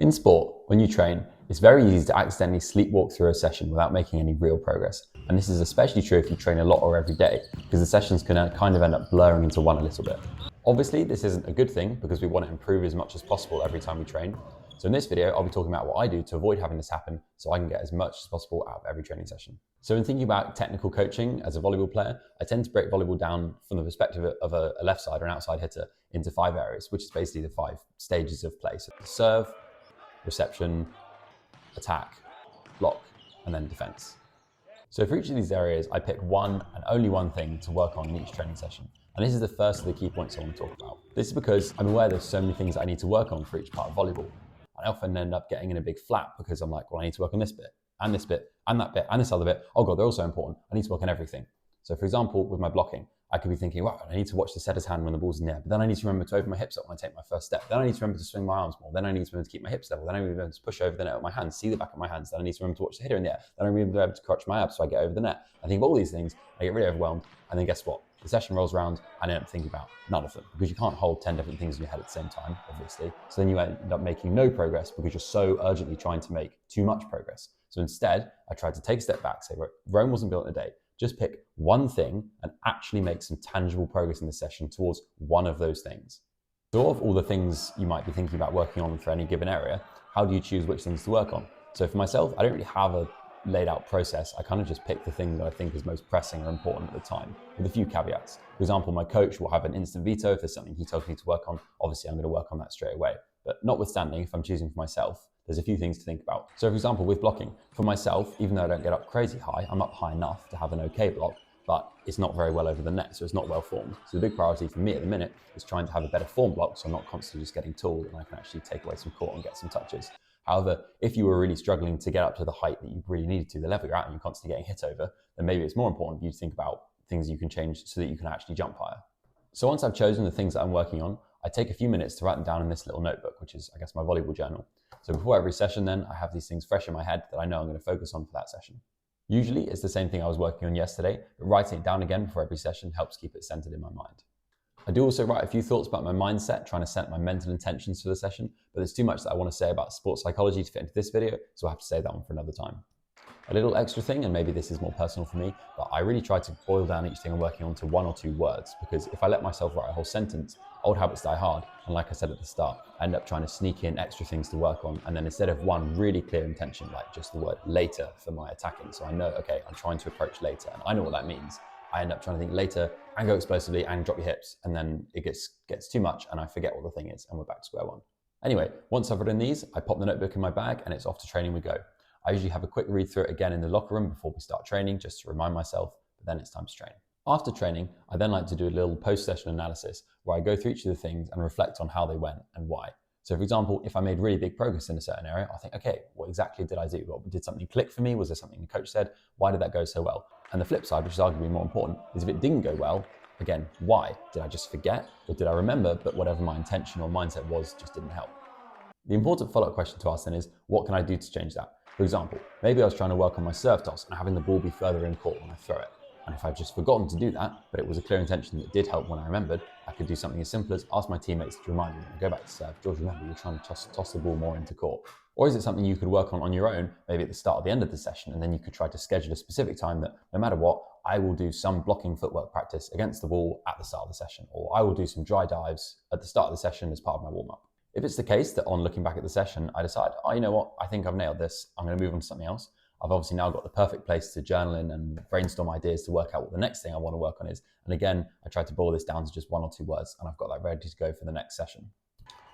In sport, when you train, it's very easy to accidentally sleepwalk through a session without making any real progress. And this is especially true if you train a lot or every day, because the sessions can kind of end up blurring into one a little bit. Obviously, this isn't a good thing because we want to improve as much as possible every time we train. So in this video, I'll be talking about what I do to avoid having this happen so I can get as much as possible out of every training session. So in thinking about technical coaching as a volleyball player, I tend to break volleyball down from the perspective of a left side or an outside hitter into 5 areas, which is basically the 5 stages of play. So serve, reception, attack, block, and then defense. So for each of these areas, I pick one and only one thing to work on in each training session. And this is the first of the key points I want to talk about. This is because I'm aware there's so many things I need to work on for each part of volleyball. I often end up getting in a big flap because I'm like, well, I need to work on this bit, and this bit, and that bit, and this other bit. Oh God, they're all so important. I need to work on everything. So for example, with my blocking, I could be thinking, wow, I need to watch the setter's hand when the ball's in the air, but then I need to remember to open my hips up when I take my first step. Then I need to remember to swing my arms more. Then I need to remember to keep my hips level. Then I need to remember to push over the net with my hands, see the back of my hands. Then I need to remember to watch the hitter in the air. Then I remember to crotch my abs so I get over the net. I think of all these things, I get really overwhelmed, and then guess what? The session rolls around and I end up thinking about none of them because you can't hold 10 different things in your head at the same time, obviously. So then you end up making no progress because you're so urgently trying to make too much progress. So instead, I tried to take a step back, say, Rome wasn't built in a day. Just pick one thing and actually make some tangible progress in the session towards one of those things. So of all the things you might be thinking about working on for any given area, how do you choose which things to work on? So for myself, I don't really have a laid out process. I kind of just pick the thing that I think is most pressing or important at the time, with a few caveats. For example, my coach will have an instant veto if there's something he tells me to work on. Obviously, I'm going to work on that straight away. But notwithstanding, if I'm choosing for myself, there's a few things to think about. So for example, with blocking, for myself, even though I don't get up crazy high, I'm up high enough to have an okay block, but it's not very well over the net, so it's not well formed. So the big priority for me at the minute is trying to have a better form block so I'm not constantly just getting tooled and I can actually take away some court and get some touches. However, if you were really struggling to get up to the height that you really needed to, the level you're at, and you're constantly getting hit over, then maybe it's more important for you to think about things you can change so that you can actually jump higher. So once I've chosen the things that I'm working on, I take a few minutes to write them down in this little notebook, which is, I guess, my volleyball journal. So before every session then, I have these things fresh in my head that I know I'm going to focus on for that session. Usually it's the same thing I was working on yesterday, but writing it down again before every session helps keep it centered in my mind. I do also write a few thoughts about my mindset, trying to set my mental intentions for the session, but there's too much that I want to say about sports psychology to fit into this video, so I have to save that one for another time. A little extra thing, and maybe this is more personal for me, but I really try to boil down each thing I'm working on to 1 or 2 words, because if I let myself write a whole sentence, old habits die hard, and like I said at the start, I end up trying to sneak in extra things to work on, and then instead of one really clear intention, like just the word later for my attacking, so I know, okay, I'm trying to approach later, and I know what that means. I end up trying to think later and go explosively and drop your hips, and then it gets too much and I forget what the thing is and we're back to square one. Anyway, once I've written these, I pop the notebook in my bag and it's off to training we go. I usually have a quick read through it again in the locker room before we start training just to remind myself, but then it's time to train. After training, I then like to do a little post-session analysis where I go through each of the things and reflect on how they went and why. So for example, if I made really big progress in a certain area, I think, okay, what exactly did I do? Did something click for me? Was there something the coach said? Why did that go so well? And the flip side, which is arguably more important, is if it didn't go well, again, why? Did I just forget? Or did I remember, but whatever my intention or mindset was just didn't help? The important follow-up question to ask then is, what can I do to change that? For example, maybe I was trying to work on my serve toss and having the ball be further in court when I throw it. And if I'd just forgotten to do that, but it was a clear intention that did help when I remembered, I could do something as simple as ask my teammates to remind me when I go back to serve, George, remember you're trying to toss the ball more into court. Or is it something you could work on your own, maybe at the start or the end of the session, and then you could try to schedule a specific time that no matter what, I will do some blocking footwork practice against the ball at the start of the session, or I will do some dry dives at the start of the session as part of my warm-up. If it's the case that on looking back at the session, I decide, oh, you know what, I think I've nailed this, I'm going to move on to something else. I've obviously now got the perfect place to journal in and brainstorm ideas to work out what the next thing I want to work on is. And again, I try to boil this down to just 1 or 2 words, and I've got that ready to go for the next session.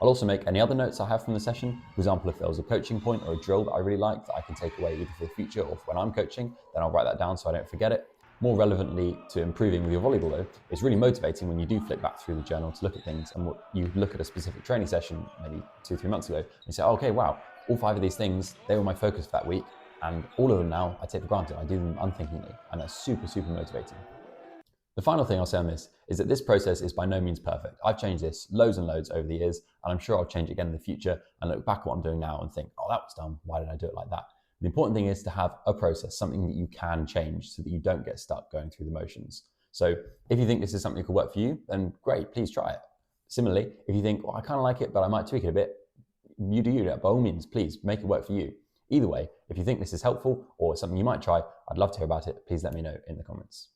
I'll also make any other notes I have from the session. For example, if there was a coaching point or a drill that I really liked that I can take away either for the future or for when I'm coaching, then I'll write that down so I don't forget it. More relevantly to improving with your volleyball though, it's really motivating when you do flip back through the journal to look at things and what you look at a specific training session maybe 2-3 months ago and you say, oh, okay, wow, all 5 of these things, they were my focus for that week, and all of them now I take for granted. I do them unthinkingly, and that's super, super motivating. The final thing I'll say on this is that this process is by no means perfect. I've changed this loads and loads over the years, and I'm sure I'll change it again in the future and look back at what I'm doing now and think, oh, that was dumb. Why did I do it like that? The important thing is to have a process, something that you can change so that you don't get stuck going through the motions. So if you think this is something that could work for you, then great, please try it. Similarly, if you think, well, I kind of like it, but I might tweak it a bit, you do you. By all means, please make it work for you. Either way, if you think this is helpful or something you might try, I'd love to hear about it. Please let me know in the comments.